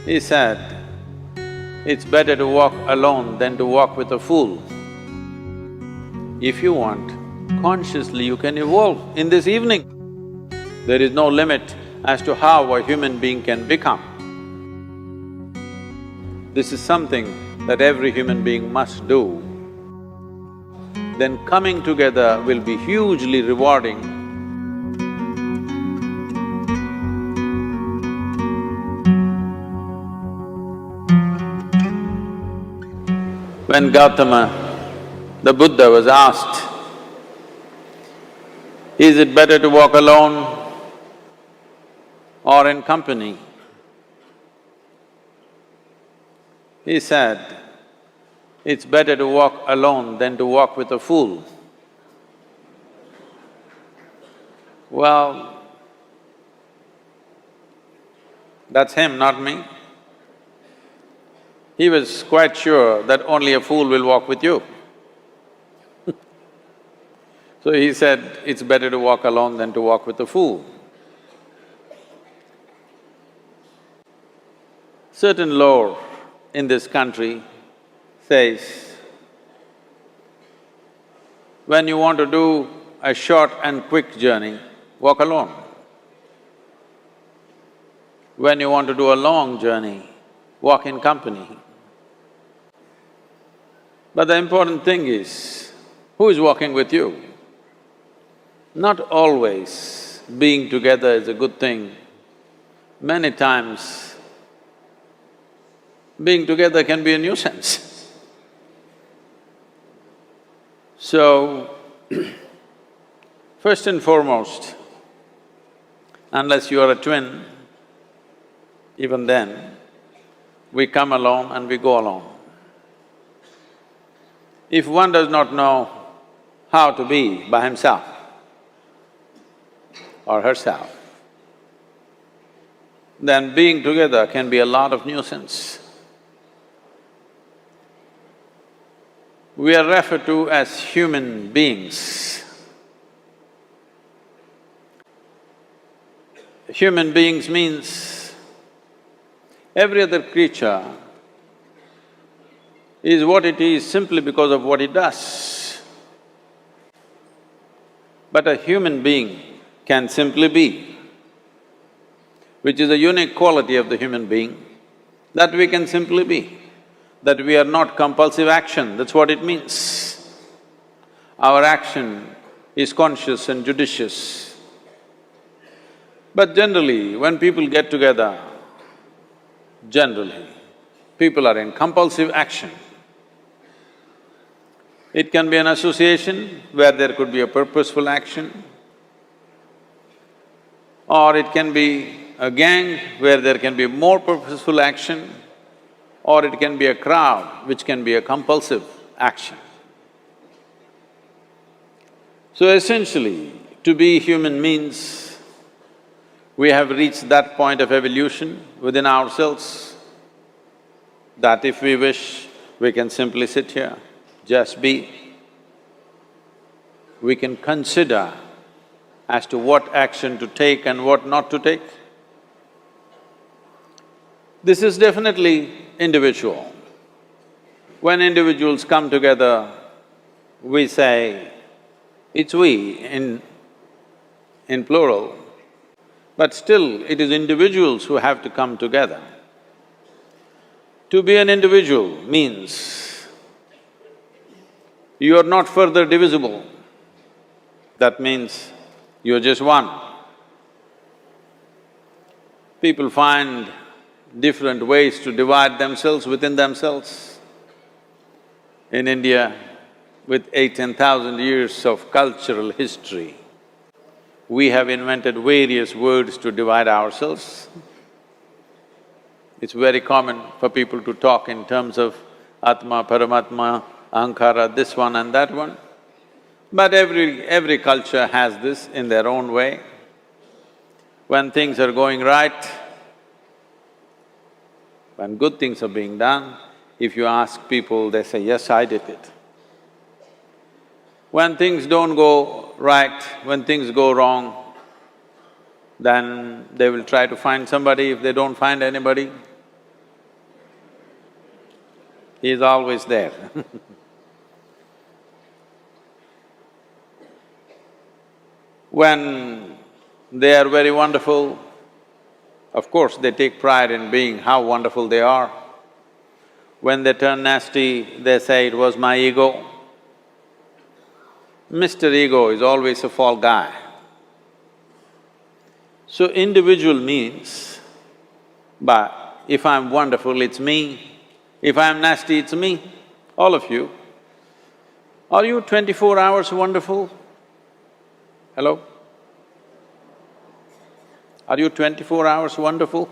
He said, it's better to walk alone than to walk with a fool. If you want, consciously you can evolve in this evening. There is no limit as to how a human being can become. This is something that every human being must do. Then coming together will be hugely rewarding. When Gautama, the Buddha, was asked, is it better to walk alone or in company? He said, it's better to walk alone than to walk with a fool. Well, that's him, not me. He was quite sure that only a fool will walk with you. So he said, it's better to walk alone than to walk with a fool. Certain lore in this country says, when you want to do a short and quick journey, walk alone. When you want to do a long journey, walk in company. But the important thing is, who is walking with you? Not always being together is a good thing. Many times, being together can be a nuisance. So, first and foremost, unless you are a twin, even then, we come alone and we go alone. If one does not know how to be by himself or herself, then being together can be a lot of nuisance. We are referred to as human beings. Human beings means every other creature is what it is simply because of what it does. But a human being can simply be, which is a unique quality of the human being, that we can simply be, that we are not compulsive action, that's what it means. Our action is conscious and judicious. But generally, when people get together, generally, people are in compulsive action. It can be an association where there could be a purposeful action, or it can be a gang where there can be more purposeful action, or it can be a crowd which can be a compulsive action. So essentially, to be human means we have reached that point of evolution within ourselves that if we wish, we can simply sit here, just be. We can consider as to what action to take and what not to take. This is definitely individual. When individuals come together, we say, it's we in plural, but still it is individuals who have to come together. To be an individual means you are not further divisible. That means you're just one. People find different ways to divide themselves within themselves. In India, with 8,000–10,000 years of cultural history, we have invented various words to divide ourselves. It's very common for people to talk in terms of Atma, Paramatma, Ahankara, this one and that one. But every culture has this in their own way. When things are going right, when good things are being done, if you ask people, they say, yes, I did it. When things don't go right, when things go wrong, then they will try to find somebody. If they don't find anybody, He is always there. When they are very wonderful, of course they take pride in being how wonderful they are. When they turn nasty, they say, "It was my ego." Mr. Ego is always a fall guy. So individual means, but if I'm wonderful, it's me. If I'm nasty, it's me. All of you. Are you 24 hours wonderful? Hello? Are you 24 hours wonderful?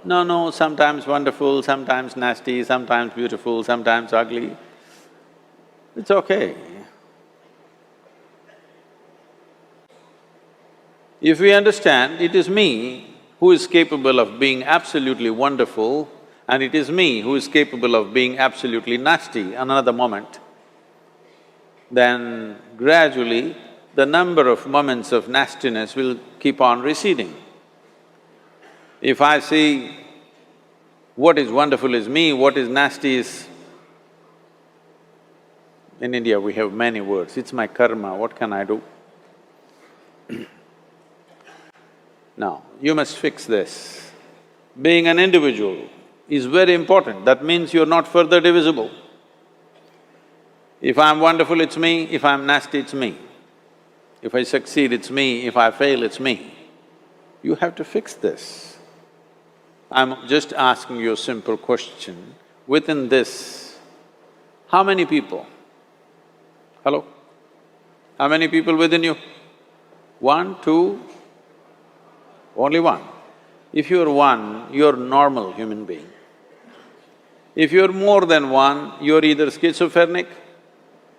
No, sometimes wonderful, sometimes nasty, sometimes beautiful, sometimes ugly. It's okay. If we understand it is me who is capable of being absolutely wonderful and it is me who is capable of being absolutely nasty another moment, then gradually the number of moments of nastiness will keep on receding. If I see what is wonderful is me, what is nasty is… In India we have many words, it's my karma, what can I do? Now, you must fix this. Being an individual is very important, that means you're not further divisible. If I'm wonderful, it's me, if I'm nasty, it's me. If I succeed, it's me, if I fail, it's me. You have to fix this. I'm just asking you a simple question. Within this, how many people? Hello? How many people within you? One, two? Only one. If you're one, you're normal human being. If you're more than one, you're either schizophrenic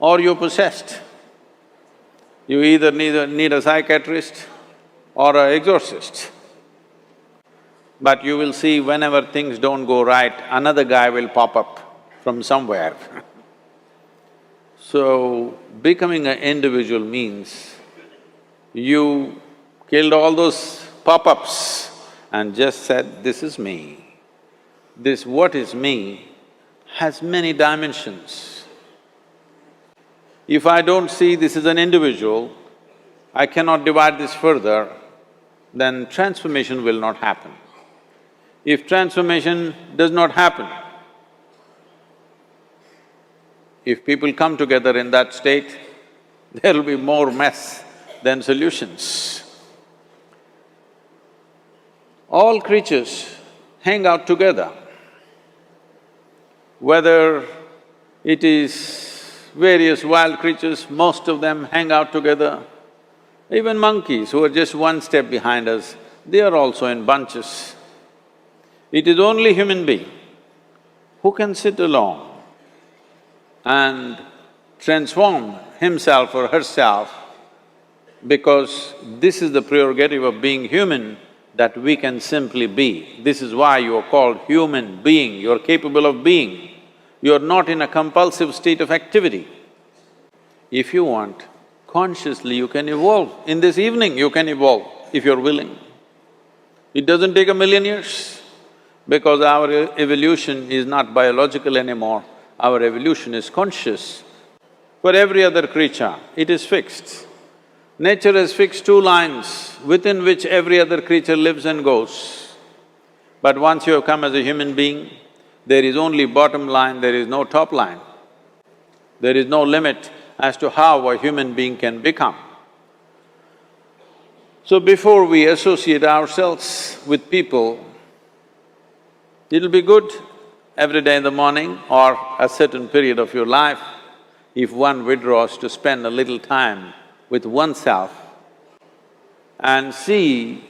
or you're possessed. You either need a psychiatrist or an exorcist. But you will see whenever things don't go right, another guy will pop up from somewhere. So, becoming an individual means you killed all those pop-ups and just said, "This is me." This what is me has many dimensions. If I don't see this is an individual, I cannot divide this further, then transformation will not happen. If transformation does not happen, if people come together in that state, there will be more mess than solutions. All creatures hang out together. Whether it is various wild creatures, most of them hang out together. Even monkeys who are just one step behind us, they are also in bunches. It is only human being who can sit alone and transform himself or herself, because this is the prerogative of being human, that we can simply be. This is why you are called human being, you are capable of being. You are not in a compulsive state of activity. If you want, consciously you can evolve. In this evening you can evolve, if you're willing. It doesn't take 1,000,000 years, because our evolution is not biological anymore, our evolution is conscious. For every other creature, it is fixed. Nature has fixed two lines within which every other creature lives and goes. But once you have come as a human being, there is only bottom line, there is no top line. There is no limit as to how a human being can become. So before we associate ourselves with people, it'll be good every day in the morning or a certain period of your life, if one withdraws to spend a little time with oneself and see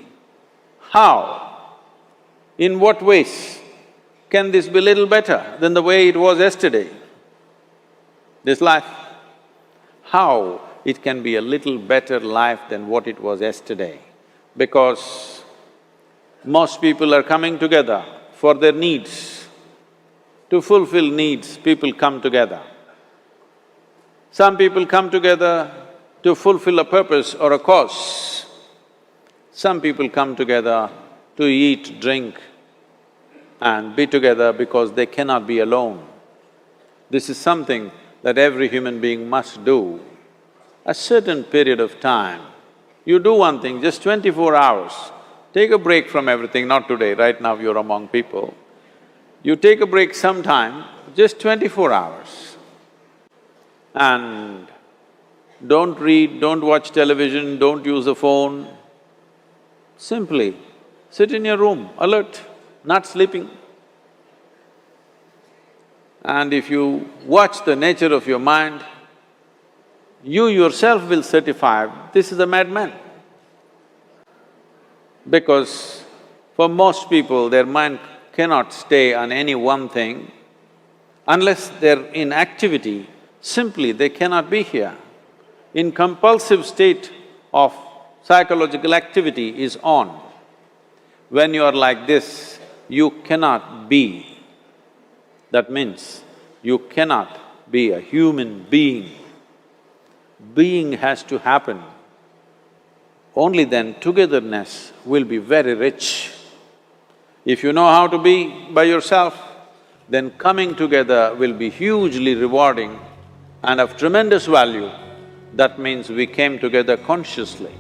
how, in what ways can this be little better than the way it was yesterday, this life? How it can be a little better life than what it was yesterday? Because most people are coming together for their needs. To fulfill needs, people come together. Some people come together to fulfill a purpose or a cause. Some people come together to eat, drink and be together because they cannot be alone. This is something that every human being must do. A certain period of time, you do one thing, just 24 hours, take a break from everything, not today, right now you're among people. You take a break sometime, just 24 hours. And don't read, don't watch television, don't use a phone. Simply sit in your room, alert, not sleeping. And if you watch the nature of your mind, you yourself will certify, this is a madman. Because for most people, their mind cannot stay on any one thing. Unless they're in activity, simply they cannot be here. In compulsive state of psychological activity is on. When you are like this, you cannot be. That means you cannot be a human being. Being has to happen. Only then togetherness will be very rich. If you know how to be by yourself, then coming together will be hugely rewarding and of tremendous value. That means we came together consciously.